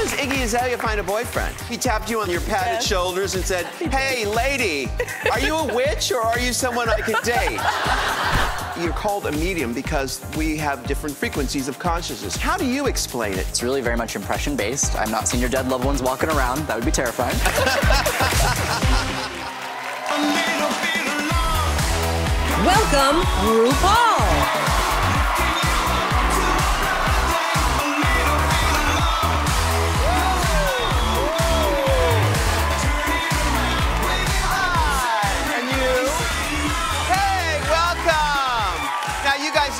does Iggy Azalea find a boyfriend? He tapped you on your padded shoulders and said, "Hey, lady, are you a witch or are you someone I could date?" You're called a medium because we have different frequencies of consciousness. How do you explain it? It's really very much impression-based. I've not seen your dead loved ones walking around. That would be terrifying. Welcome, RuPaul.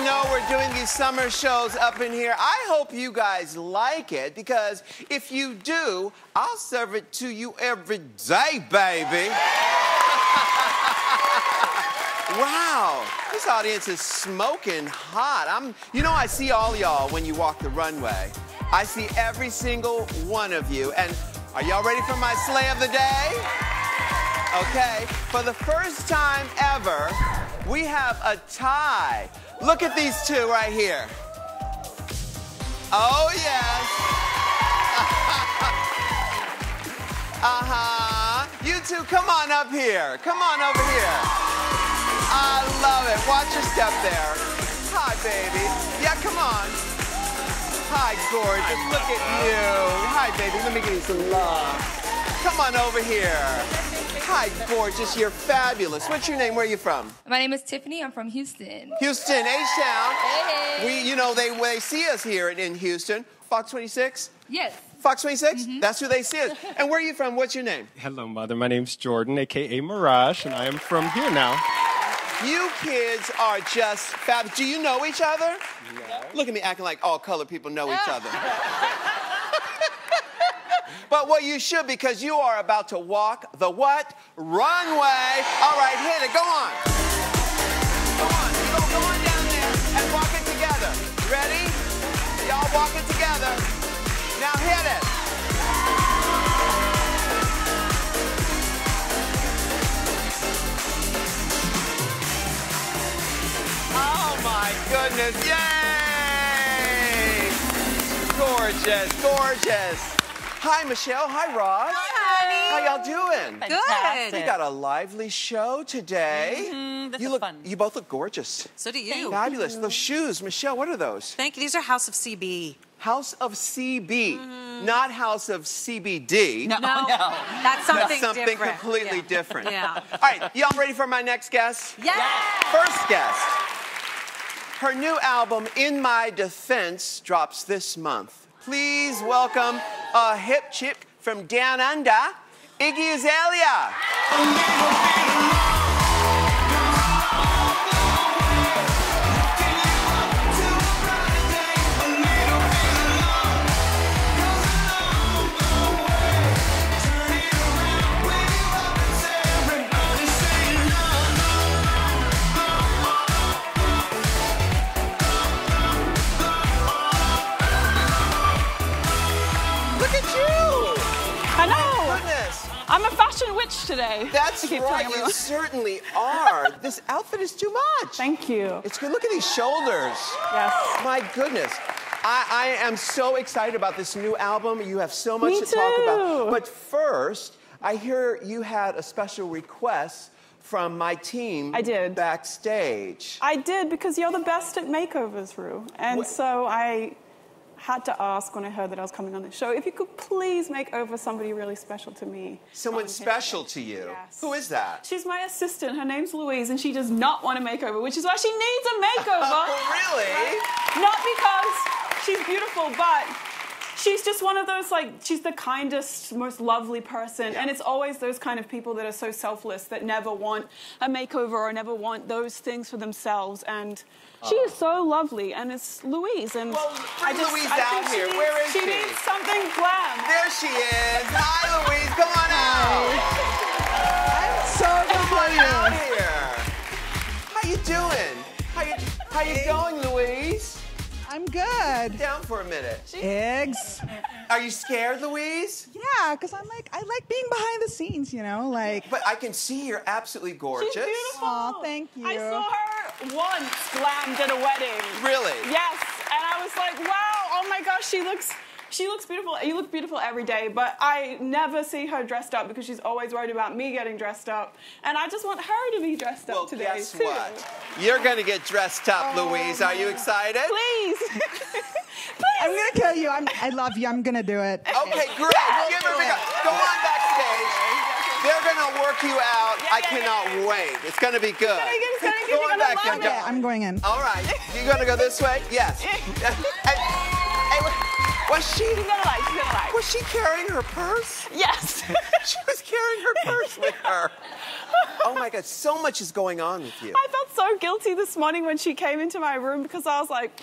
Know we're doing these summer shows up in here. I hope you guys like it, because if you do, I'll serve it to you every day, baby. Wow, this audience is smoking hot. You know, I see all y'all when you walk the runway. I see every single one of you. And are y'all ready for my slay of the day? Okay, for the first time ever, we have a tie. Look at these two right here. Oh, yes. You two, come on up here. Come on over here. I love it. Watch your step there. Hi, baby. Yeah, come on. Hi, gorgeous. Look at you. Hi, baby. Let me give you some love. Come on over here. Hi, gorgeous. You're fabulous. What's your name? Where are you from? My name is Tiffany. I'm from Houston. Houston, H-Town. Hey. You know, they see us here in Houston. Fox 26? Yes. Fox 26? That's who they see us. And where are you from? What's your name? Hello, Mother. My name's Jordan, a.k.a. Mirage, and I am from here now. You kids are just fabulous. Do you know each other? No. Look at me acting like all colored people know each other. But what you should, because you are about to walk the what? Runway. All right, hit it. Go on. Go on. Go on down there and walk it together. Ready? Y'all walk it together. Now hit it. Oh, my goodness. Yay! Gorgeous, gorgeous. Hi, Michelle. Hi, Roz. Hi, honey. How y'all doing? Good. We got a lively show today. This is fun. You both look gorgeous. So do you. Fabulous. Those shoes, Michelle, what are those? Thank you. These are House of CB. House of CB, not House of CBD. No. That's something different. Completely different. Yeah. All right, y'all ready for my next guest? Yes. First guest. Her new album, In My Defense, drops this month. Please welcome a hip chick from down under, Iggy Azalea. I'm a fashion witch today. That's right, you certainly are. This outfit is too much. Thank you. It's good. Look at these shoulders. Yes. My goodness. I am so excited about this new album. You have so much Me to talk too. about. But first, I hear you had a special request from my team. I did. Backstage. I did, because you're the best at makeovers, Ru. And so I had to ask when I heard that I was coming on the show, if you could please make over somebody really special to me. Someone special to you? Yes. Who is that? She's my assistant. Her name's Louise, and she does not want a makeover, which is why she needs a makeover. Oh, really? Not because she's beautiful, but she's just one of those, like, she's the kindest, most lovely person. Yeah. And it's always those kind of people that are so selfless that never want a makeover or never want those things for themselves. And she is so lovely, and it's Louise. And well, bring Louise out here. Where is she? She needs something glam. There she is. Hi, Louise. Come on out. I'm so good out here. How you doing? How you going, Louise? I'm good. Sit down for a minute. Eggs. Are you scared, Louise? Yeah, because I like being behind the scenes, you know, like. But I can see you're absolutely gorgeous. She's beautiful. Aw, thank you. I saw her once glammed at a wedding. Really? Yes, and I was like, wow, oh my gosh, she looks She looks beautiful. You look beautiful every day, but I never see her dressed up because she's always worried about me getting dressed up. And I just want her to be dressed up today, guess too. what? You're going to get dressed up, Louise. Are you excited? Please. I'm gonna kill you. I love you. I'm gonna do it. Okay, great. Give her a big hug. Go on backstage. They're going to work you out. I cannot wait. It's going to be good. Go on back, young Yeah, I'm going in. All right. You going to go this way? Yes. Was she? She's gonna like. Was she carrying her purse? Yes. She was carrying her purse with her. Oh my God, so much is going on with you. I felt so guilty this morning when she came into my room because I was like,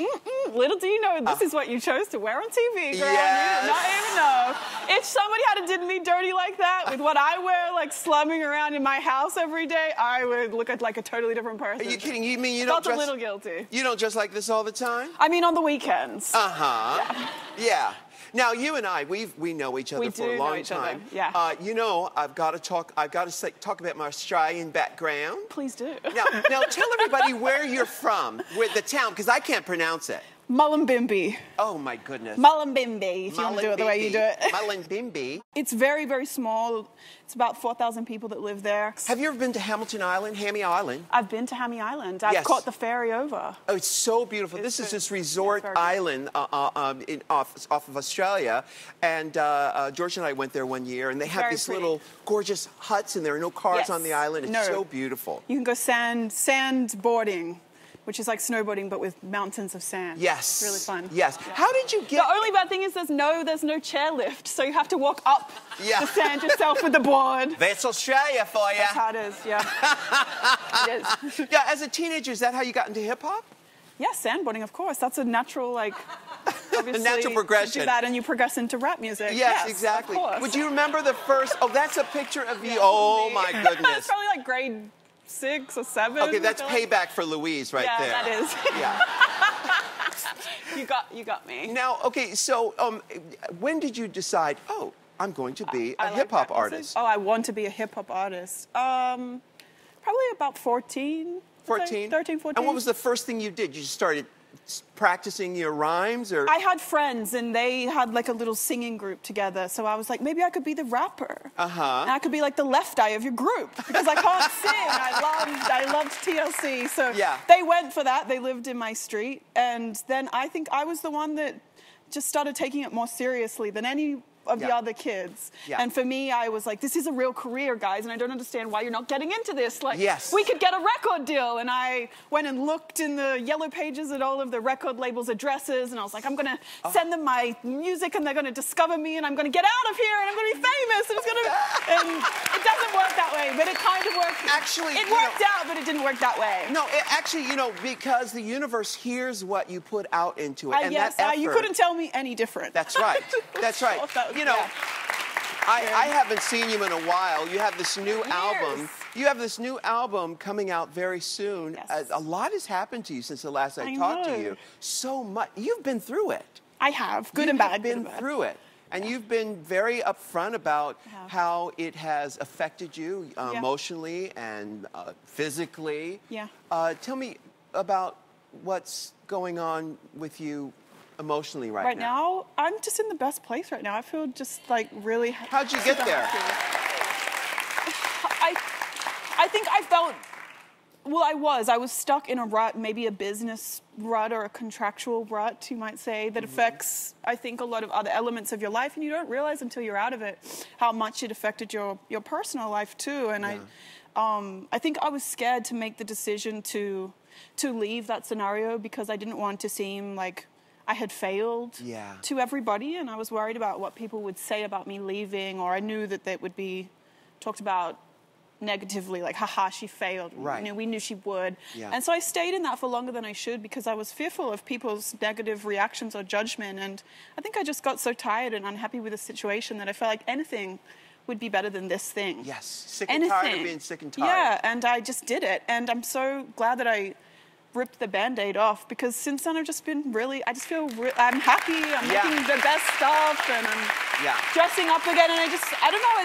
little do you know this is what you chose to wear on TV, girl. Yes. You did not even know. If somebody had did me dirty like that with what I wear, like slumming around in my house every day, I would look at like a totally different person. Are you kidding? You mean you Felt don't dress? a little guilty. You don't dress like this all the time? I mean, on the weekends. Yeah. Now you and I, we know each other for a long time. Yeah. You know, I've got to talk about my Australian background. Please do. Now tell everybody where you're from, where the town, because I can't pronounce it. Mullumbimby. Oh my goodness. Mullumbimby, if you want to do it the way you do it. Mullumbimby. It's very, very small. It's about 4,000 people that live there. Have you ever been to Hamilton Island, Hammy Island? I've been to Hammy Island. I've caught the ferry over. Oh, it's so beautiful. This is this resort island off of Australia. And George and I went there one year, and they have these little gorgeous huts, and there are no cars on the island. It's so beautiful. You can go sand boarding, which is like snowboarding, but with mountains of sand. Yes. It's really fun. Yes. Yeah. How did you get... The only bad thing is there's no chairlift, so you have to walk up the sand yourself with the board. That's Australia for you. That's how it is, it is. Yeah, as a teenager, is that how you got into hip-hop? Yeah, sandboarding, of course. That's a natural, obviously, a natural progression. You do that and you progress into rap music. Yes, exactly. Of course. Would you remember the first... Oh, that's a picture of you. Oh, my goodness. It's probably like grade 6 or 7. Okay, that's payback for Louise right there. Yeah, that is. Yeah. You got me. Now, okay, so when did you decide, oh, I'm going to be a hip-hop artist? Oh, I want to be a hip-hop artist. Probably about 14. 14? 13, 14. And what was the first thing you did? You just started practicing your rhymes, or? I had friends, and they had like a little singing group together. So I was like, maybe I could be the rapper. And I could be like the left eye of your group because I can't sing. I loved TLC. So they went for that. They lived in my street, and then I think I was the one that just started taking it more seriously than any of the other kids. And for me, I was like, this is a real career, guys, and I don't understand why you're not getting into this. Like, we could get a record deal. And I went and looked in the yellow pages at all of the record labels' addresses, and I was like, I'm going to send them my music, and they're going to discover me, and I'm going to get out of here, and I'm going to be famous, and it's going to... And it doesn't work that way, but it kind of worked. Actually, it worked out, but it didn't work that way. No, actually, because the universe hears what you put out into it, and that effort... You couldn't tell me any different. That's right. That's right. I haven't seen you in a while. You have this new album. You have this new album coming out very soon. A lot has happened to you since the last I talked to you. So much. You've been through it. I have. Good and bad. You've been through it. And you've been very upfront about how it has affected you emotionally and physically. Tell me about what's going on with you emotionally right now. Right now, I'm just in the best place right now. I feel just like really... How'd you get there? I think I felt... Well, I was stuck in a rut, maybe a business rut or a contractual rut, you might say, that affects, I think, a lot of other elements of your life, and you don't realize until you're out of it how much it affected your personal life too. And I think I was scared to make the decision to leave that scenario because I didn't want to seem like I had failed to everybody, and I was worried about what people would say about me leaving, or I knew that they would be talked about negatively, like, haha, she failed. Right. We knew she would. And so I stayed in that for longer than I should because I was fearful of people's negative reactions or judgment, and I think I just got so tired and unhappy with the situation that I felt like anything would be better than this thing. Yes, sick and tired of being sick and tired. Yeah, and I just did it, and I'm so glad that I ripped the Band-Aid off because since then I've just been I just feel I'm happy, I'm making the best stuff, and I'm dressing up again, and I don't know,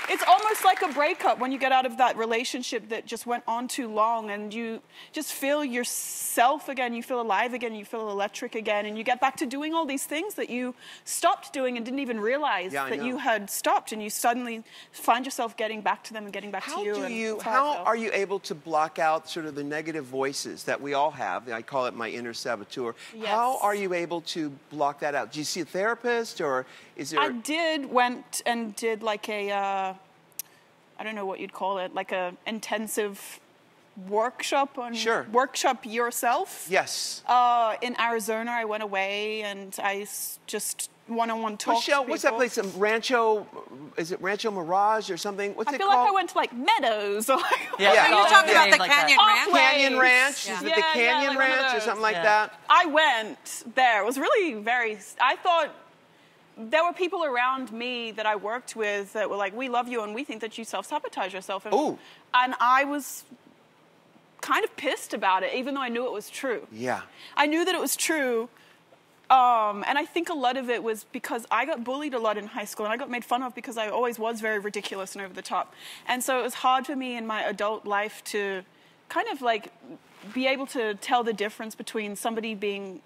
It's almost like a breakup when you get out of that relationship that just went on too long, and you just feel yourself again, you feel alive again, you feel electric again, and you get back to doing all these things that you stopped doing and didn't even realize that you had stopped, and you suddenly find yourself getting back to them and getting back to you. How are you able to block out sort of the negative voices that we all have? I call it my inner saboteur. Yes. How are you able to block that out? Do you see a therapist, or is there... I went and did like a, I don't know what you'd call it, like a intensive workshop on workshop yourself. Yes. In Arizona, I went away and I just one-on-one talked Michelle, to people. what's that place? Rancho, is it Rancho Mirage or something? What's it called? I feel like I went to like Meadows. Or like, Yeah, you're talking about the like Canyon that. Ranch? Canyon Ranch? Yeah. Is it the Canyon like Ranch or something like that? I went there. It was really I thought there were people around me that I worked with that were like, we love you and we think that you self-sabotage yourself. And I was kind of pissed about it, even though I knew it was true. Yeah. I knew that it was true. And I think a lot of it was because I got bullied a lot in high school, and I got made fun of because I always was very ridiculous and over the top. And so it was hard for me in my adult life to kind of like be able to tell the difference between somebody being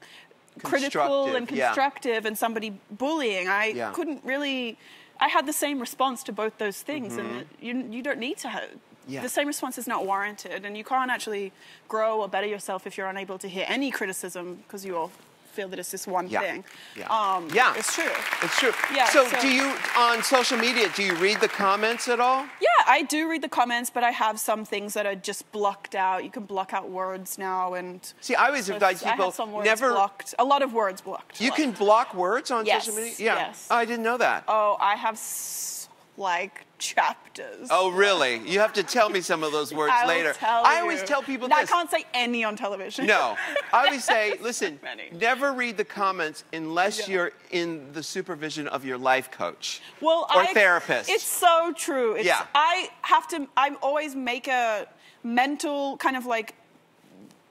critical and constructive and somebody bullying. I couldn't really... I had the same response to both those things, and you don't need to have... The same response is not warranted, and you can't actually grow or better yourself if you're unable to hear any criticism because you all feel that it's this one thing. It's true. It's true. Yeah, so do you, on social media, do you read the comments at all? Yeah, I do read the comments, but I have some things that are just blocked out. You can block out words now, and... See, I always advise people I have some words blocked. A lot of words blocked. You can block words on social media? Yeah. Yes. Oh, I didn't know that. Oh, I have like chapters. Oh, really? You have to tell me some of those words later. I always tell people this. I can't say any on television. No. I always say, listen, never read the comments unless you're in the supervision of your life coach or therapist. It's so true. I always make a mental kind of like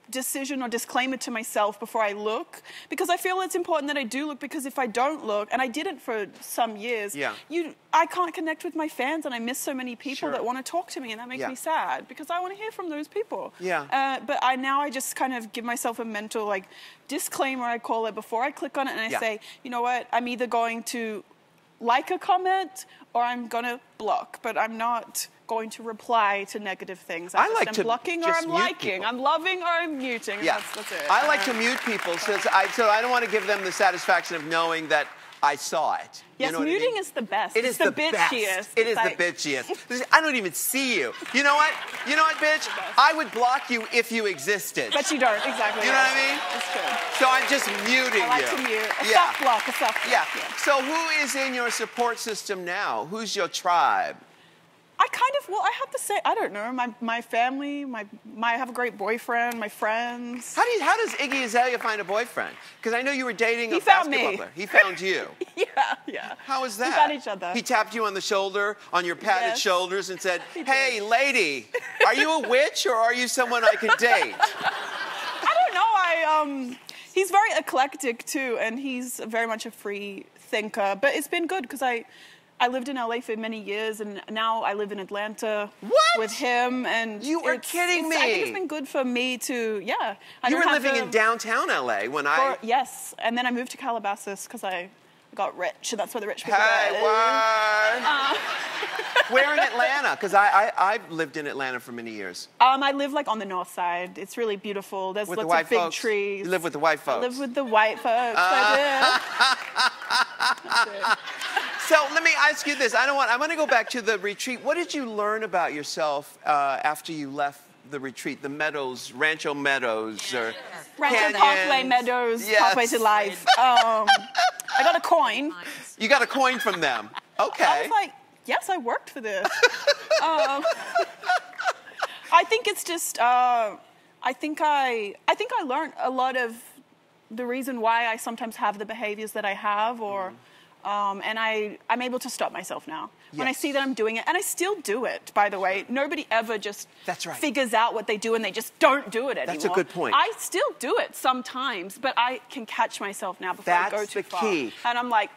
decision or disclaimer to myself before I look, because I feel it's important that I do look, because if I don't look, and I didn't for some years, I can't connect with my fans, and I miss so many people that want to talk to me, and that makes me sad because I want to hear from those people. But I just kind of give myself a mental like disclaimer, I call it, before I click on it, and I say, you know what, I'm either going to like a comment or I'm going to block, but I'm not going to reply to negative things. I'm blocking or I'm liking. People. I'm loving or I'm muting. Yeah. That's it. I like to mute people so I don't want to give them the satisfaction of knowing that I saw it. Yes, muting is the best. It is the bitchiest. It is the bitchiest. I don't even see you. You know what? You know what, bitch? I would block you if you existed. But you don't, exactly. You know what I mean? That's true. So I'm just muting you. I like to mute. A soft block, a soft block. Yeah. So who is in your support system now? Who's your tribe? I have to say, I don't know, my family, I have a great boyfriend, my friends. How does Iggy Azalea find a boyfriend? Because I know you were dating a basketball player. He found you. Yeah. How is that? We found each other. He tapped you on the shoulder, on your padded shoulders, and said, hey, lady, are you a witch or are you someone I can date? I don't know. He's very eclectic too, and he's very much a free thinker. But it's been good because I lived in LA for many years, and now I live in Atlanta with him. And you are kidding me! I think it's been good for me to, You were living in downtown LA when yes, and then I moved to Calabasas because I got rich, and that's where the rich people are. Where in Atlanta? Because I've lived in Atlanta for many years. I live like on the north side. It's really beautiful. There's lots of big trees. You live with the white folks? I live with the white folks. I do. So let me ask you this. I want to go back to the retreat. What did you learn about yourself after you left the retreat? The meadows, Rancho Meadows, or Rancho Parkway Meadows, Pathway to Life. I got a coin. You got a coin from them. Okay. I was like, yes, I worked for this. I think it's just. I think I learned a lot of the reason why I sometimes have the behaviors that I have, or. And I'm able to stop myself now. When I see that I'm doing it, and I still do it, by the way. Nobody ever just figures out what they do and they just don't do it anymore. That's a good point. I still do it sometimes, but I can catch myself now before I go too far. That's the key. And I'm like,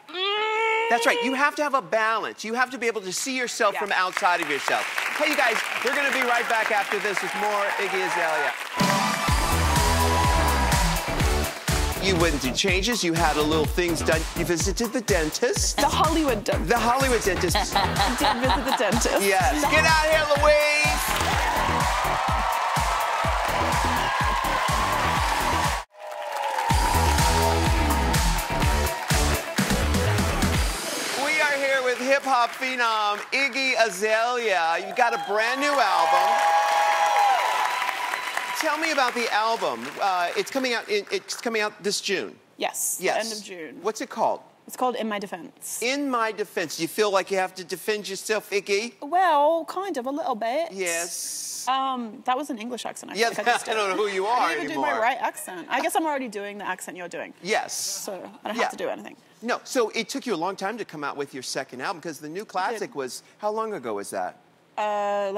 That's right. You have to have a balance. You have to be able to see yourself from outside of yourself. Hey, you guys, we're going to be right back after this with more Iggy Azalea. You wouldn't do changes. You had a little things done. You visited the dentist. The Hollywood dentist. The Hollywood dentist. I did visit the dentist. Yes. Get out here, Louise. We are here with hip-hop phenom Iggy Azalea. You got a brand new album. Tell me about the album. It's coming out this June. Yes. Yes. The end of June. What's it called? It's called In My Defense. In My Defense. You feel like you have to defend yourself, Iggy? Well, kind of, a little bit. Yes. That was an English accent. Yeah, I don't know who you are I didn't even do my right accent. I guess I'm already doing the accent you're doing. Yes. So I don't have to do anything. No, so it took you a long time to come out with your second album because the new classic was, how long ago was that? I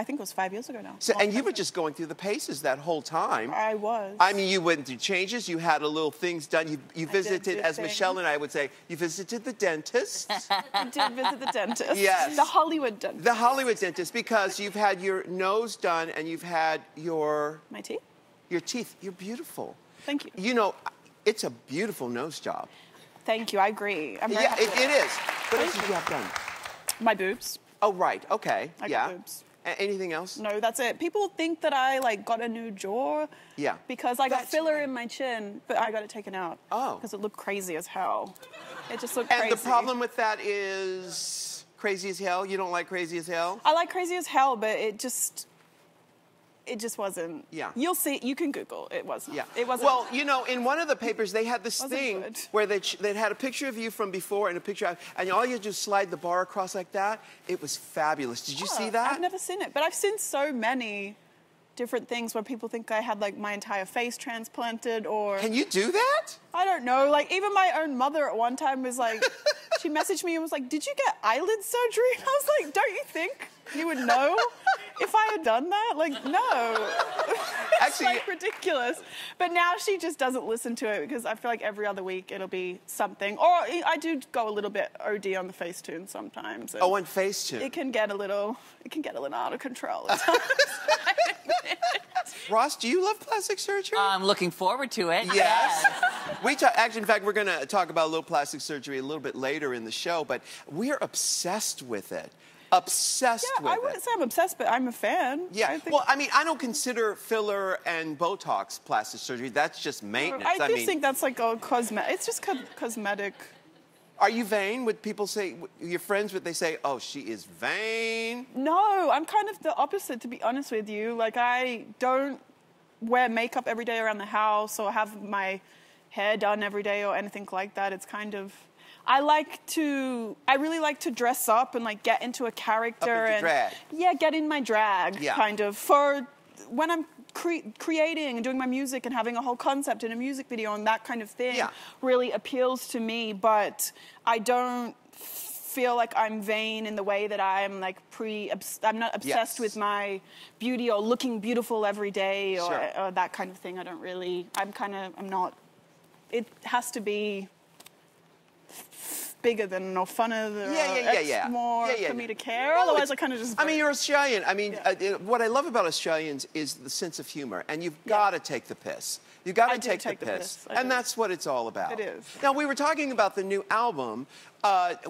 think it was 5 years ago now. So, and you were just going through the paces that whole time. I was. I mean, you went through changes. You had a little things done. You visited, as things. Michelle and I would say, you visited the dentist. I did visit the dentist. Yes. The Hollywood dentist. The Hollywood dentist, because you've had your nose done and you've had My teeth? your teeth. You're beautiful. Thank you. You know, it's a beautiful nose job. Thank you. I agree. I'm very Yeah, happy with it is. What else did you have done? My boobs. Oh, right. Okay. I got boobs. Anything else? No, that's it. People think that I got a new jaw. Yeah. Because I got That's filler right. in my chin, but I got it taken out. Oh. Because it looked crazy as hell. It just looked crazy. And the problem with that is crazy as hell? You don't like crazy as hell? I like crazy as hell, but it just wasn't. Yeah. You'll see. You can Google. It wasn't. Yeah. It wasn't. Well, you know, in one of the papers, they had this Wasn't thing good. where they'd had a picture of you from before and a picture of, and all you had to do is slide the bar across like that. It was fabulous. Did you see that? I've never seen it, but I've seen so many different things where people think I had like my entire face transplanted or. Can you do that? I don't know. Like even my own mother at one time was like, she messaged me and was like, "Did you get eyelid surgery?" And I was like, "Don't you think you would know if I had done that?" Like, no. It's Actually, like ridiculous. But now she just doesn't listen to it because I feel like every other week it'll be something. Or I do go a little bit OD on the Facetune sometimes. Oh, on Facetune. It can get a little out of control at times. Ross, do you love plastic surgery? I'm looking forward to it. Yes. Actually, in fact, we're going to talk about a little plastic surgery a little bit later in the show, but we're obsessed with it. Obsessed with it. I wouldn't say I'm obsessed, but I'm a fan. Yeah. Well, I mean, I don't consider filler and Botox plastic surgery. That's just maintenance. I just think that's like a cosmetic. It's just cosmetic. Are you vain? Would people say, your friends, would they say, oh, she is vain? No, I'm kind of the opposite, to be honest with you. Like, I don't wear makeup every day around the house or have my hair done every day or anything like that. It's kind of... I really like to dress up and like get into a character and drag. Yeah, get in my drag kind of for when I'm creating and doing my music and having a whole concept in a music video and that kind of thing really appeals to me, but I don't feel like I'm vain in the way that I'm like I'm not obsessed with my beauty or looking beautiful every day or that kind of thing. I'm not. It has to be bigger than or funner than more for me to care. No, Otherwise, I kind of just. I mean, you're Australian. I mean, what I love about Australians is the sense of humor, and you've got to take the piss. You've got to take the piss, and that's what it's all about. It is. Now, we were talking about the new album.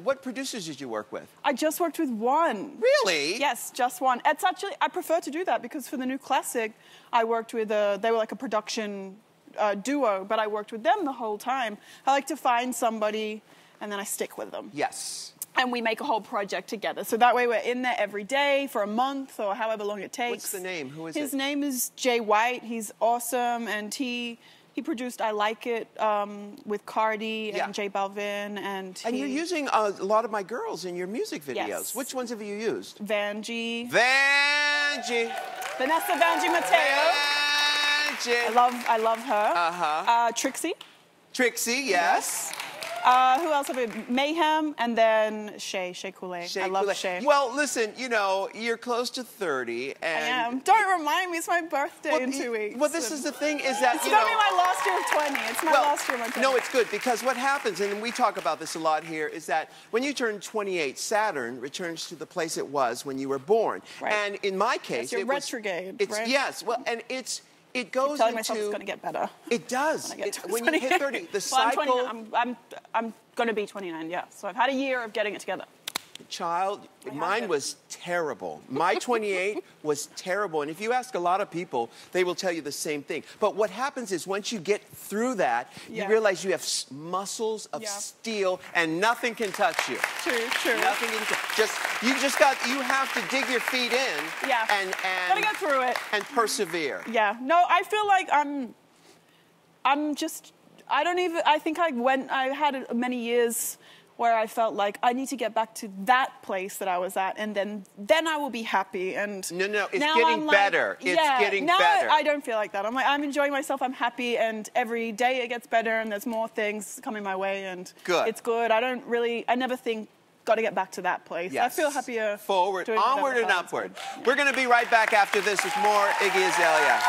What producers did you work with? I just worked with one. Really? Yes, just one. It's actually, I prefer to do that because for the new classic, I worked with they were like a production duo, but I worked with them the whole time. I like to find somebody and then I stick with them. Yes. And we make a whole project together. So that way we're in there every day for a month or however long it takes. What's the name? Who is His it? name is Jay White. He's awesome. And he produced I Like It with Cardi and J Balvin. And you're using a lot of my girls in your music videos. Yes. Which ones have you used? Vanjie. Vanjie. Vanessa Vanjie Mateo. Vanjie. I love her. Uh-huh. Trixie. Trixie, yes. Who else have we? Mayhem, and then Shay Coulee. I love Shay. Well, listen, you know, you're close to 30, and I am. Don't remind me, it's my birthday in 2 weeks. Well, this is the thing, is that, it's gonna be my last year of 20. It's my last year of my 20. No, it's good, because what happens, and we talk about this a lot here, is that when you turn 28, Saturn returns to the place it was when you were born. Right. And in my case, it's retrograde, right? Yes, well, and it goes I'm telling into... myself it's going to get better. It does. When you hit 30, the cycle... I'm going to be 29, yeah. So I've had a year of getting it together. Child, mine was terrible. My 28 was terrible. And if you ask a lot of people, they will tell you the same thing. But what happens is once you get through that, you realize you have muscles of steel and nothing can touch you. True. Nothing can you have to dig your feet in. Yeah. And gotta get through it. And persevere. Yeah. No, I feel like I think I had many years where I felt like I need to get back to that place that I was at, and then I will be happy. And no, it's getting better. It's getting better. I don't feel like that. I'm enjoying myself. I'm happy, and every day it gets better, and there's more things coming my way, and it's good. I never think got to get back to that place. Yes. I feel happier. Forward, onward, and upward. Yeah. We're going to be right back after this with more Iggy Azalea.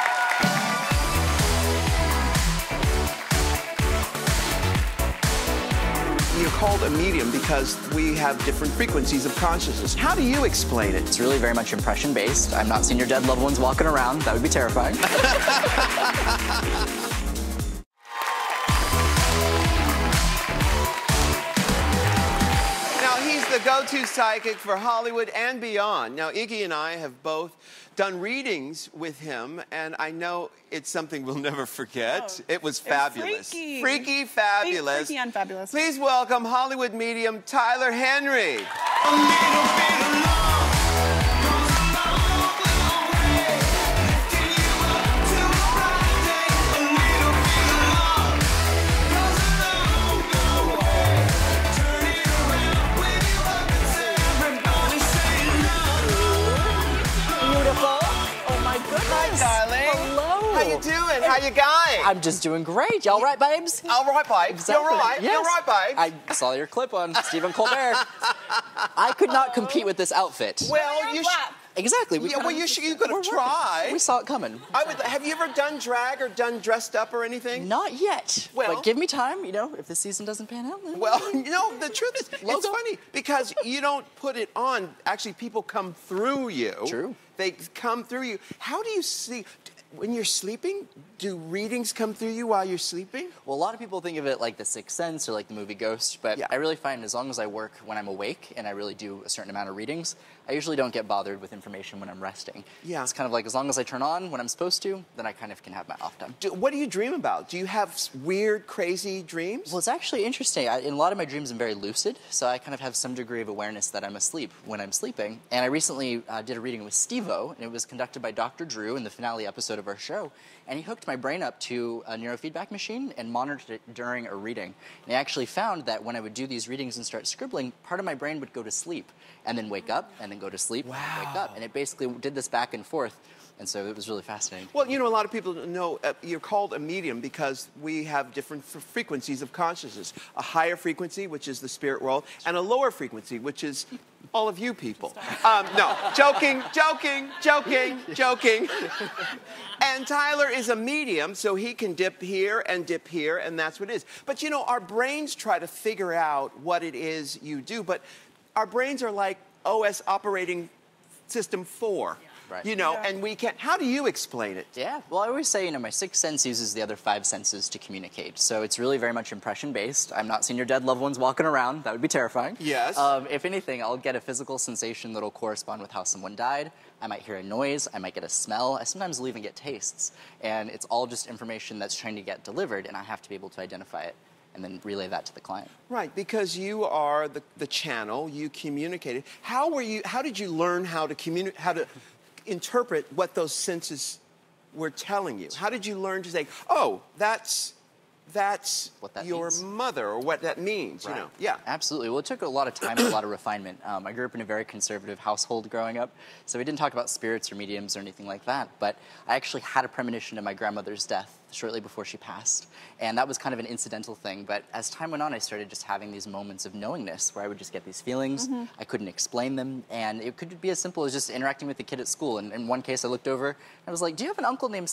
You're called a medium because we have different frequencies of consciousness. How do you explain it? It's really very much impression-based. I'm not seeing your dead loved ones walking around. That would be terrifying. Now, he's the go-to psychic for Hollywood and beyond. Now, Iggy and I have both done readings with him, and I know it's something we'll never forget. It was fabulous. Freaky. Freaky fabulous. Freaky and fabulous. Please welcome Hollywood medium Tyler Henry. How you doing? How you going? I'm just doing great. Y'all right, babes? All right, babes. Exactly. You're right. Yes. You're right, babes. I saw your clip on Stephen Colbert. I could not compete with this outfit. Well, you should. Exactly. You could have tried. We saw it coming. Have you ever done drag or done dressed up or anything? Not yet. Well, but give me time, if the season doesn't pan out. Then well, the truth is, it's funny because you don't put it on. Actually, people come through you. True. They come through you. How do you see... When you're sleeping, do readings come through you while you're sleeping? Well, a lot of people think of it like The Sixth Sense or like the movie Ghost, but I really find as long as I work when I'm awake and I really do a certain amount of readings, I usually don't get bothered with information when I'm resting. Yeah. It's kind of like as long as I turn on when I'm supposed to, then I kind of can have my off time. What do you dream about? Do you have weird, crazy dreams? Well, it's actually interesting. In a lot of my dreams, I'm very lucid, so I kind of have some degree of awareness that I'm asleep when I'm sleeping. And I recently did a reading with Steve-O, and it was conducted by Dr. Drew in the finale episode of our show. And he hooked my brain up to a neurofeedback machine and monitored it during a reading. And he actually found that when I would do these readings and start scribbling, part of my brain would go to sleep and then wake up and then go to sleep and wake up. And it basically did this back and forth. And so it was really fascinating. Well, a lot of people know you're called a medium because we have different frequencies of consciousness. A higher frequency, which is the spirit world, and a lower frequency, which is all of you people. No, joking. And Tyler is a medium, so he can dip here, and that's what it is. But, our brains try to figure out what it is you do, but our brains are like OS operating system 4. Right. And we can't. How do you explain it? Yeah, well, I always say, my sixth sense uses the other 5 senses to communicate. So it's really very much impression-based. I'm not seeing your dead loved ones walking around. That would be terrifying. Yes. If anything, I'll get a physical sensation that'll correspond with how someone died. I might hear a noise. I might get a smell. I sometimes will even get tastes. And it's all just information that's trying to get delivered, and I have to be able to identify it and then relay that to the client. Right, because you are the channel. You communicated. How did you learn how to interpret what those senses were telling you? How did you learn to say, oh, that's that's what that your means. mother or what that means, Right. you know. Yeah. Absolutely. Well, it took a lot of time and a lot of refinement. I grew up in a very conservative household growing up, so we didn't talk about spirits or mediums or anything like that. But I actually had a premonition of my grandmother's death shortly before she passed. And that was kind of an incidental thing. But as time went on, I started just having these moments of knowingness where I would just get these feelings. I couldn't explain them. And it could be as simple as just interacting with a kid at school. And in one case, I looked over and I was like, "Do you have an uncle named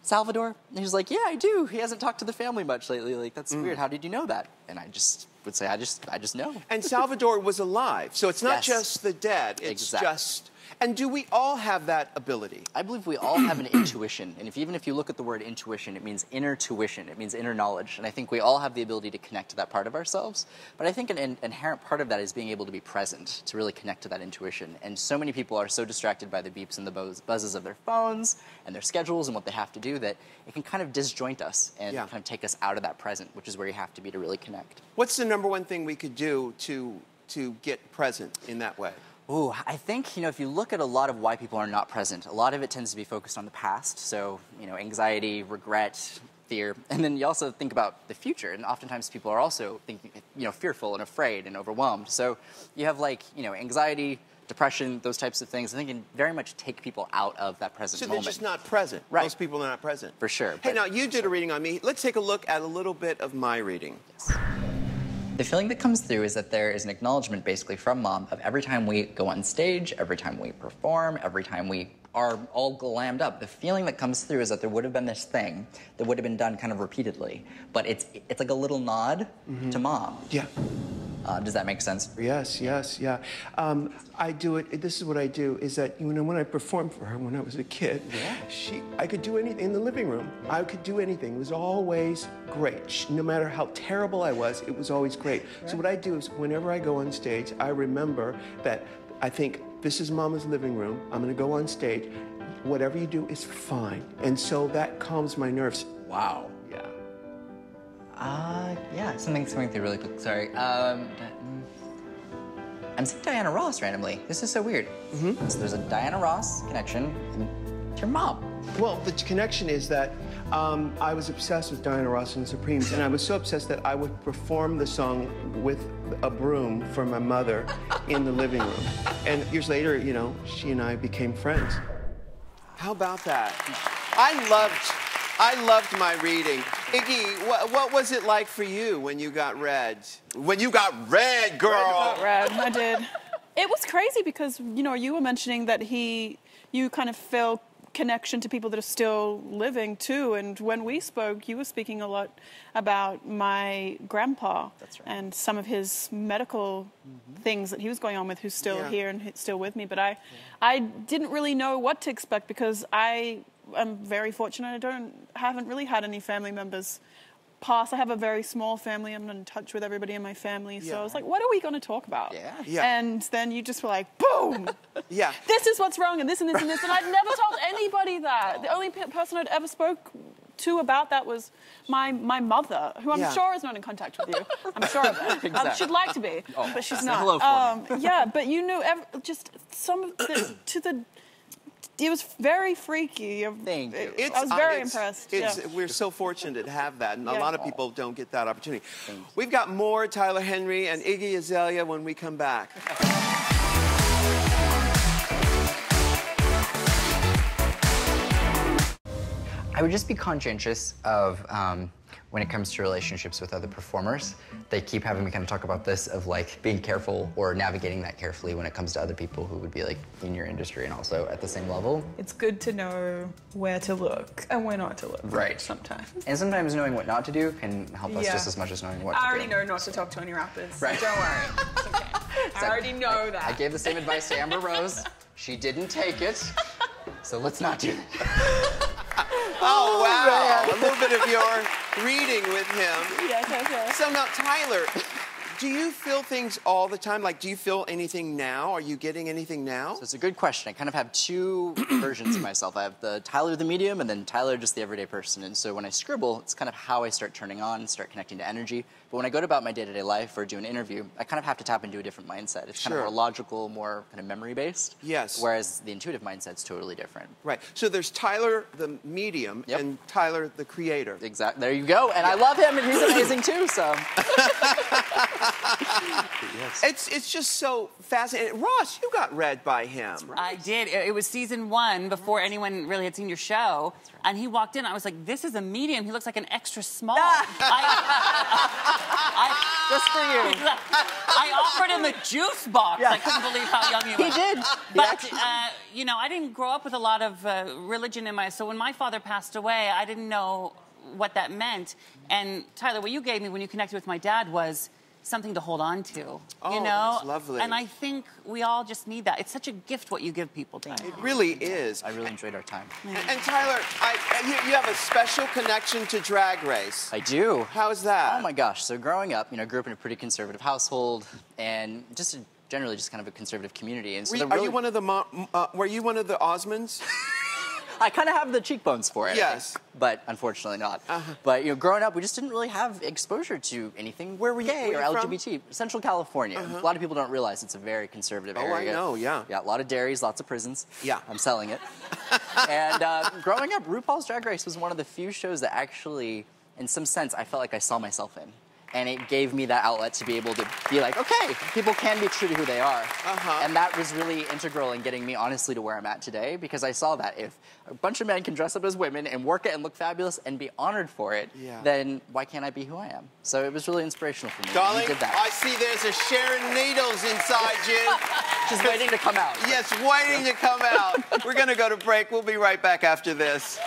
Salvador?" And he was like, "Yeah, I do. He hasn't talked to the family much lately. Like, that's weird. How did you know that?" And I just would say, I just know. And Salvador was alive, so it's not Yes. just the dead. It's Exactly. just. And do we all have that ability? I believe we all have an intuition, and even if you look at the word intuition, it means inner tuition, it means inner knowledge, and I think we all have the ability to connect to that part of ourselves, but I think an inherent part of that is being able to be present, to really connect to that intuition, and so many people are so distracted by the beeps and the buzzes of their phones and their schedules and what they have to do that it can kind of disjoint us and kind of take us out of that present, which is where you have to be to really connect. What's the number one thing we could do to get present in that way? Ooh, I think, if you look at a lot of why people are not present, a lot of it tends to be focused on the past. So, anxiety, regret, fear. And then you also think about the future. And oftentimes people are also thinking, fearful and afraid and overwhelmed. So you have anxiety, depression, those types of things. I think can very much take people out of that present So moment. they're just not present. Right. Most people are not present. For sure. Hey, now you did a reading on me. Let's take a look at a little bit of my reading. Yes. The feeling that comes through is that there is an acknowledgement basically from Mom of every time we go on stage, every time we perform, every time we are all glammed up. The feeling that comes through is that there would have been this thing that would have been done kind of repeatedly, but it's like a little nod to Mom. Yeah. Does that make sense? Yes, yeah. I do it. This is what I do. Is that when I performed for her when I was a kid, I could do anything in the living room. I could do anything. It was always great. No matter how terrible I was, it was always great. Right. So what I do is whenever I go on stage, I remember that I think this is Mama's living room. I'm going to go on stage. Whatever you do is fine, and so that calms my nerves. Wow. Yeah, something's coming through really quick. Sorry. I'm seeing Diana Ross randomly. This is so weird. So there's a Diana Ross connection to your mom. Well, the connection is that I was obsessed with Diana Ross and the Supremes, and I was so obsessed that I would perform the song with a broom for my mother in the living room. And years later, she and I became friends. How about that? I loved my reading. Iggy, what was it like for you when you got read? When you got read, girl! I did. It was crazy because, you were mentioning that you kind of feel connection to people that are still living too. And when we spoke, you were speaking a lot about my grandpa. That's right. And some of his medical things that he was going on with, who's still here and still with me. But I didn't really know what to expect because I'm very fortunate. I haven't really had any family members pass. I have a very small family. I'm not in touch with everybody in my family. So I was like, what are we going to talk about? Yeah. And then you just were like, boom! This is what's wrong and this and this and this. And I'd never told anybody that. The only person I'd ever spoke to about that was my mother, who I'm sure is not in contact with you. I'm sure of it. Exactly. She'd like to be, but she's not. Hello for me. But you knew just some of the it was very freaky. Thank you. I was very impressed. We're so fortunate to have that, and a lot of people don't get that opportunity. We've got more Tyler Henry and Iggy Azalea when we come back. I would just be conscientious of when it comes to relationships with other performers. They keep having me kind of talk about this of being careful or navigating that carefully when it comes to other people who would be in your industry and also at the same level. It's good to know where to look and where not to look. Right. Sometimes. And sometimes knowing what not to do can help us just as much as knowing what to do. I already know not to talk to any rappers. Right. So don't worry. It's okay. I already know that. I gave the same advice to Amber Rose. She didn't take it. So let's not do it. Oh, wow. A little bit of your reading with him. Yes. So now, Tyler, do you feel things all the time? Do you feel anything now? Are you getting anything now? So it's a good question. I kind of have two versions of myself. I have the Tyler the medium and then Tyler just the everyday person. And so when I scribble, it's kind of how I start turning on, start connecting to energy. But when I go about my day-to-day life or do an interview, I kind of have to tap into a different mindset. It's kind of more logical, more kind of memory-based. Yes. Whereas the intuitive mindset's totally different. Right. So there's Tyler, the medium, and Tyler, the creator. Exactly. There you go. And I love him, and he's amazing too. So. It's just so fascinating. Ross, you got read by him. I did. It was season 1 before anyone really had seen your show. And he walked in. I was like, this is a medium. He looks like an extra small. Just for you. I offered him a juice box. I couldn't believe how young he was. He did. But, you know, I didn't grow up with a lot of religion in my... So when my father passed away, I didn't know what that meant. And, Tyler, what you gave me when you connected with my dad was something to hold on to, you know? That's lovely. And I think we all just need that. It's such a gift what you give people, Dan. It really is. I really enjoyed our time. And Tyler, you have a special connection to Drag Race. I do. How is that? Oh my gosh. So growing up, you know, I grew up in a pretty conservative household and just generally just kind of a conservative community. And so Are you one of the were you one of the Osmonds? I kind of have the cheekbones for it. Yes. But unfortunately not. But, you know, growing up, we just didn't really have exposure to anything gay or LGBT. Central California. A lot of people don't realize it's a very conservative area. Oh, I know, yeah. Yeah, a lot of dairies, lots of prisons. Yeah. I'm selling it. And growing up, RuPaul's Drag Race was one of the few shows that actually, in some sense, I felt like I saw myself in. And it gave me that outlet to be able to be like, okay, people can be true to who they are. And that was really integral in getting me, honestly, to where I'm at today, because I saw that if a bunch of men can dress up as women and work it and look fabulous and be honored for it, then why can't I be who I am? So it was really inspirational for me. Darling, did that. I see there's a Sharon Needles inside you. She's waiting to come out. Yes, waiting to come out. We're going to go to break. We'll be right back after this.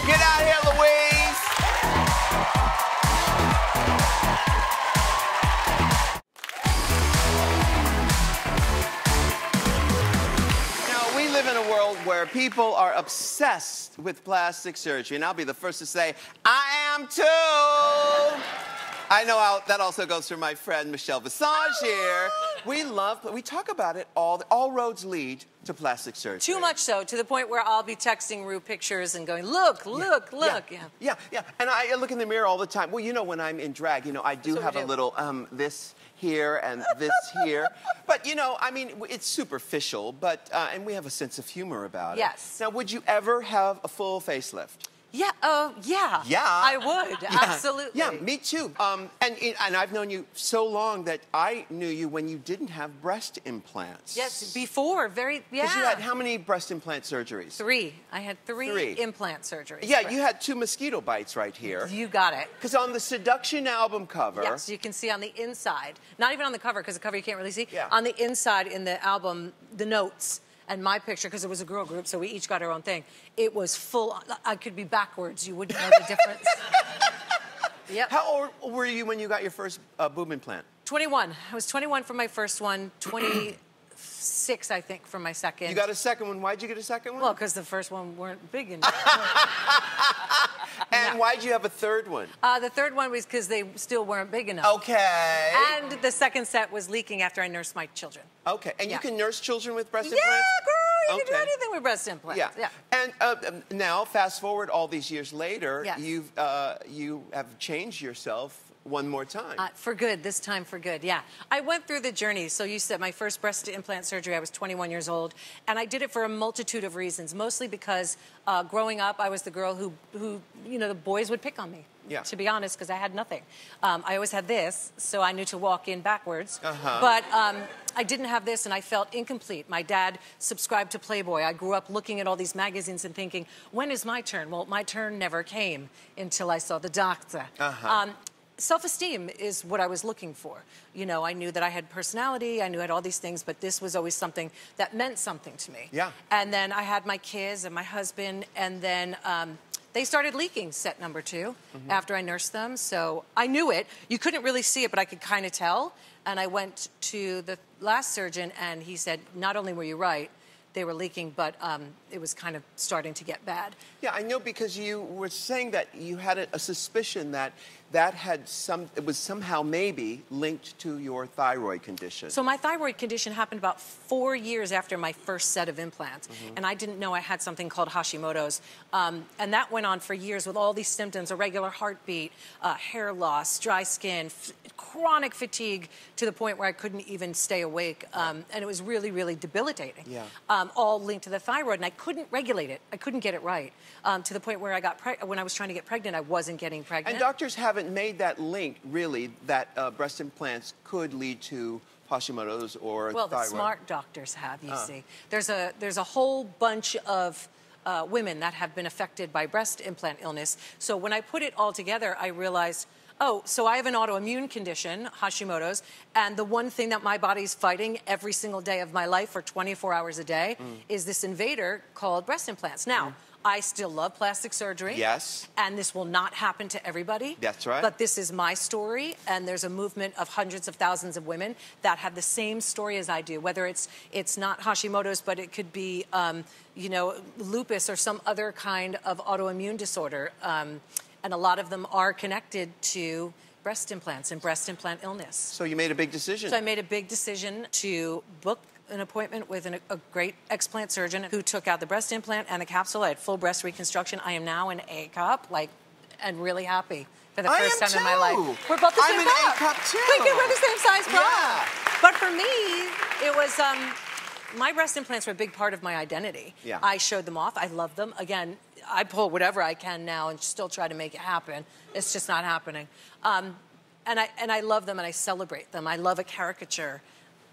Get out here, Louise! Now, we live in a world where people are obsessed with plastic surgery, and I'll be the first to say, I am too! I know that also goes for my friend Michelle Visage here. We talk about it all roads lead to plastic surgery. Too much so, to the point where I'll be texting Ru pictures and going, look. Yeah. And I look in the mirror all the time. Well, you know, when I'm in drag, you know, I do have a little this here and this here. But, you know, I mean, it's superficial, but, and we have a sense of humor about it. Yes. Now, would you ever have a full facelift? Yeah, yeah. Yeah. I would, absolutely. Yeah, me too. And I've known you so long that I knew you when you didn't have breast implants. Yes, before, Because you had how many breast implant surgeries? 3. I had 3 implant surgeries. Yeah, correct. you had 2 mosquito bites right here. You got it. Because on the Seduction album cover... Yes, you can see on the inside, not even on the cover, because the cover you can't really see, Yeah. on the inside in the album, the notes, and my picture, because it was a girl group, so we each got our own thing. It was full. I could be backwards. You wouldn't know the difference. Yep. How old were you when you got your first boob implant? 21. I was 21 for my first one, 26, I think, for my second. You got a second one. Why'd you get a second one? Well, because the first one weren't big enough. And why'd you have a third one? The third one was because they still weren't big enough. Okay. And the second set was leaking after I nursed my children. Okay. And you can nurse children with breast Yeah, implants? girl, you can do anything with breast implants. Yeah. And now, fast forward all these years later, Yes. you have changed yourself one more time. For good, this time for good, yeah. I went through the journey. So you said my first breast implant surgery, I was 21 years old. And I did it for a multitude of reasons, mostly because growing up, I was the girl who you know, the boys would pick on me. Yeah. To be honest, because I had nothing. I always had this, so I knew to walk in backwards. But I didn't have this, and I felt incomplete. My dad subscribed to Playboy. I grew up looking at all these magazines and thinking, when is my turn? Well, my turn never came until I saw the doctor. Self-esteem is what I was looking for. You know, I knew that I had personality, I knew I had all these things, but this was always something that meant something to me. Yeah. And then I had my kids and my husband, and then they started leaking set number 2 after I nursed them. So I knew it. You couldn't really see it, but I could kind of tell. And I went to the last surgeon, and he said, not only were you right, they were leaking, but it was kind of starting to get bad. Yeah, I know, because you were saying that you had a suspicion that that it was somehow maybe linked to your thyroid condition. So my thyroid condition happened about 4 years after my first set of implants. And I didn't know I had something called Hashimoto's. And that went on for years with all these symptoms: irregular heartbeat, hair loss, dry skin, chronic fatigue, to the point where I couldn't even stay awake. And it was really, really debilitating. Yeah. All linked to the thyroid. And I couldn't regulate it. I couldn't get it right. To the point where when I was trying to get pregnant, I wasn't getting pregnant. And doctors haven't made that link, really, that breast implants could lead to Hashimoto's or well, thyroid. the smart doctors have, you see. There's a whole bunch of women that have been affected by breast implant illness. So when I put it all together, I realized, oh, so I have an autoimmune condition, Hashimoto's, and the one thing that my body's fighting every single day of my life for 24 hours a day is this invader called breast implants. Now, I still love plastic surgery. Yes. And this will not happen to everybody. That's right. But this is my story, and there's a movement of hundreds of thousands of women that have the same story as I do, whether it's not Hashimoto's, but it could be, you know, lupus or some other kind of autoimmune disorder. And a lot of them are connected to breast implants and breast implant illness. So you made a big decision. So I made a big decision to book an appointment with a great explant surgeon who took out the breast implant and the capsule. I had full breast reconstruction. I am now an A cup, and really happy for the first time in my life. We're both the same I'm an A cup too. We're the same size bra. Yeah. But for me, it was my breast implants were a big part of my identity. Yeah. I showed them off. I love them. Again, I pull whatever I can now and still try to make it happen. It's just not happening. And I love them and I celebrate them. I love a caricature.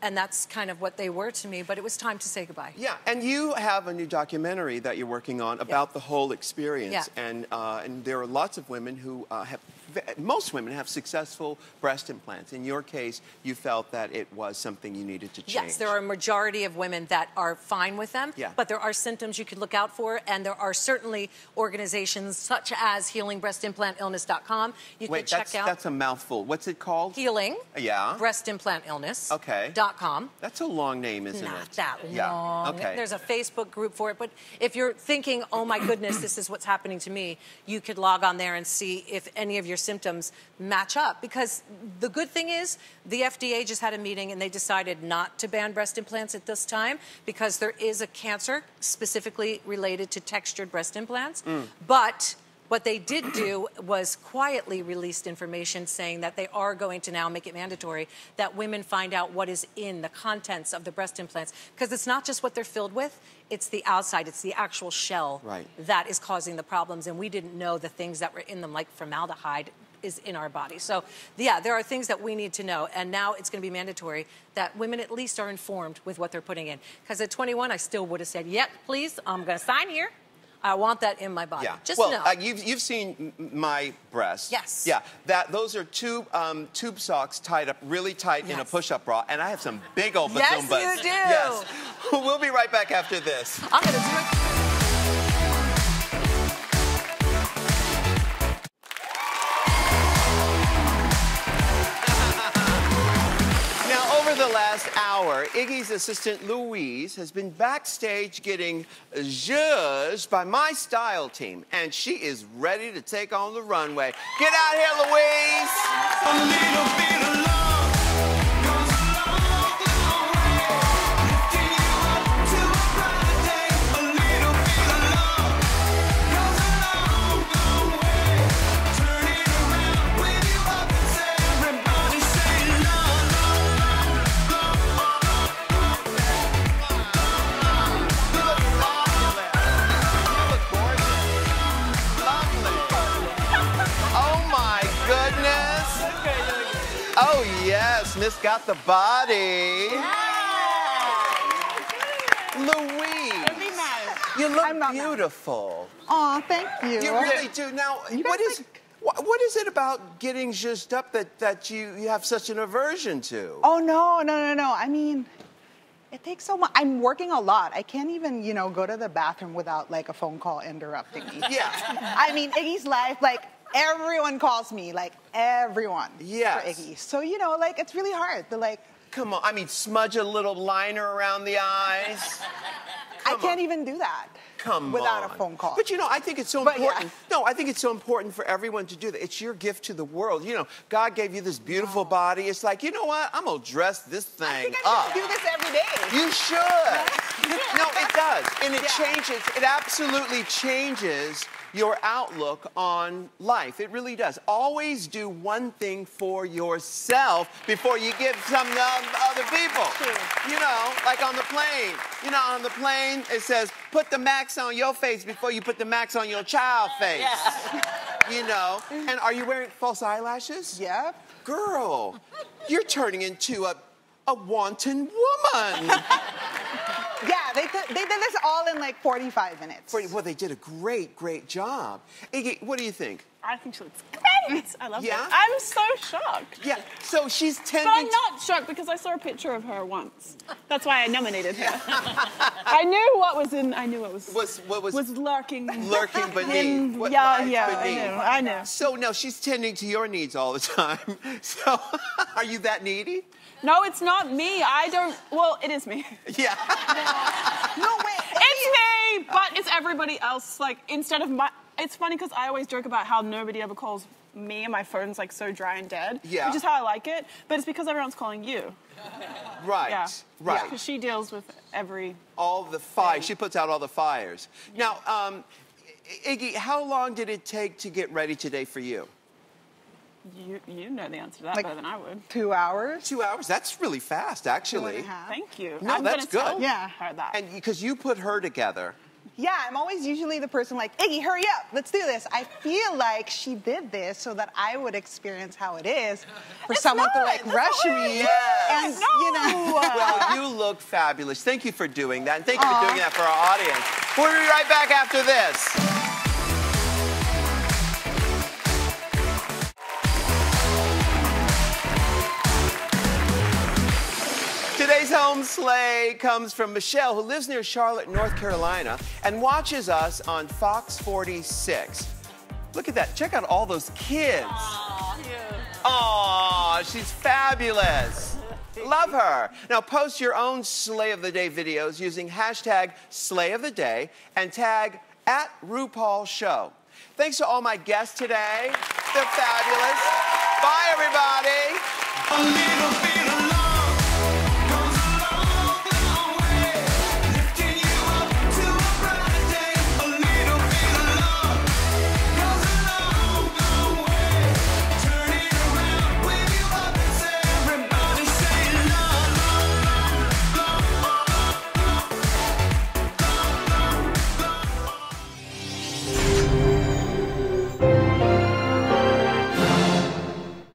And that's kind of what they were to me, but it was time to say goodbye. Yeah, and you have a new documentary that you're working on about the whole experience. Yeah. And there are lots of women who most women have successful breast implants. In your case, you felt that it was something you needed to change. Yes, there are a majority of women that are fine with them, Yeah. but there are symptoms you could look out for, and there are certainly organizations such as HealingBreastImplantIllness.com. You Wait, can check out. that's a mouthful. What's it called? Healing. Yeah. BreastImplantIllness. Okay. .com. That's a long name, isn't it? Not that Yeah. long. Okay. There's a Facebook group for it. But if you're thinking, oh my goodness, this is what's happening to me, you could log on there and see if any of your symptoms match up. Because the good thing is the FDA just had a meeting and they decided not to ban breast implants at this time because there is a cancer specifically related to textured breast implants. But what they did do was quietly released information saying that they are going to now make it mandatory that women find out what is in the contents of the breast implants. Because it's not just what they're filled with, it's the outside, it's the actual shell that is causing the problems. And we didn't know the things that were in them, like formaldehyde is in our body. So, yeah, there are things that we need to know. And now it's going to be mandatory that women at least are informed with what they're putting in. Because at 21, I still would have said, yep, please, I'm going to sign here. I want that in my body. Yeah. Just well, know. You've seen my breasts. Yes. Yeah. Those are tube socks tied up really tight in a push-up bra, and I have some big old bazoombas. Yes, you do. Yes. We'll be right back after this. I'm going to do it. Over the last hour, Iggy's assistant Louise has been backstage getting judged by my style team, and she is ready to take on the runway. Get out here, Louise! A little bit of love goes a long, long way. Lifting you up to a bright day. A little bit of love goes a long, long way. Turn it around with you up and say, everybody say love, Oh, yes, Miss got the body. Louise, you look beautiful. Aw, thank you. You really do. Now, what is it about getting zhuzhed up that you have such an aversion to? Oh, no. I mean, it takes so much. I'm working a lot. I can't even, go to the bathroom without, like, a phone call interrupting me. Yeah. I mean, Iggy's life, like, everyone calls me, like, everyone for Iggy. So, it's really hard to, like... Come on, I mean, smudge a little liner around the eyes. I can't even do that. Come without on. a phone call. But you know, I think it's so But yeah. important. No, I think it's so important for everyone to do that. It's your gift to the world. You know, God gave you this beautiful body. It's like, you know what? I'm gonna dress this thing I think up. I should do this every day. You should. No, it does. And it changes, it absolutely changes your outlook on life. It really does. Always do one thing for yourself before you give something to other people. True. You know, like on the plane. You know, on the plane, it says, put the max on your face before you put the max on your child's face. You know, and are you wearing false eyelashes? Yep. Girl, you're turning into a wanton woman. Yeah, they did this all in like 45 minutes. Well, they did a great job. Iggy, what do you think? I think she looks great. I love Yeah? her. I'm so shocked. Yeah, so she's tending But I'm not shocked because I saw a picture of her once. That's why I nominated her. I knew what was in. I knew what was lurking. Lurking beneath. What Yeah, lies yeah. beneath. I know. So no, she's tending to your needs all the time. So, are you that needy? No, it's not me. I don't. Well, it is me. Yeah. No, wait. It's me, but it's everybody else. Like, instead of my... It's funny because I always joke about how nobody ever calls me and my phone's like so dry and dead. Yeah. Which is how I like it. But it's because everyone's calling you. Right. Yeah. Right. Because she deals with every... All the fires. She puts out all the fires. Now, Iggy, how long did it take to get ready today for you? You know the answer to that Like better than I would. 2 hours. 2 hours? That's really fast, actually. 2.5. Thank you. No, I'm that's gonna tell good. Yeah. her that. And because you put her together. Yeah, I'm always usually the person like, Iggy, hurry up, let's do this. I feel like she did this so that I would experience how it is for someone to like rush me. And, you know. Well, you look fabulous. Thank you for doing that. And thank you for doing that for our audience. We'll be right back after this. Today's home sleigh comes from Michelle, who lives near Charlotte, North Carolina, and watches us on Fox 46. Look at that. Check out all those kids. Aw, she's fabulous. Love her. Now post your own Slay of the Day videos using hashtag Slay of the Day and tag @RuPaul Show. Thanks to all my guests today. They're fabulous. Bye, everybody. A little bit of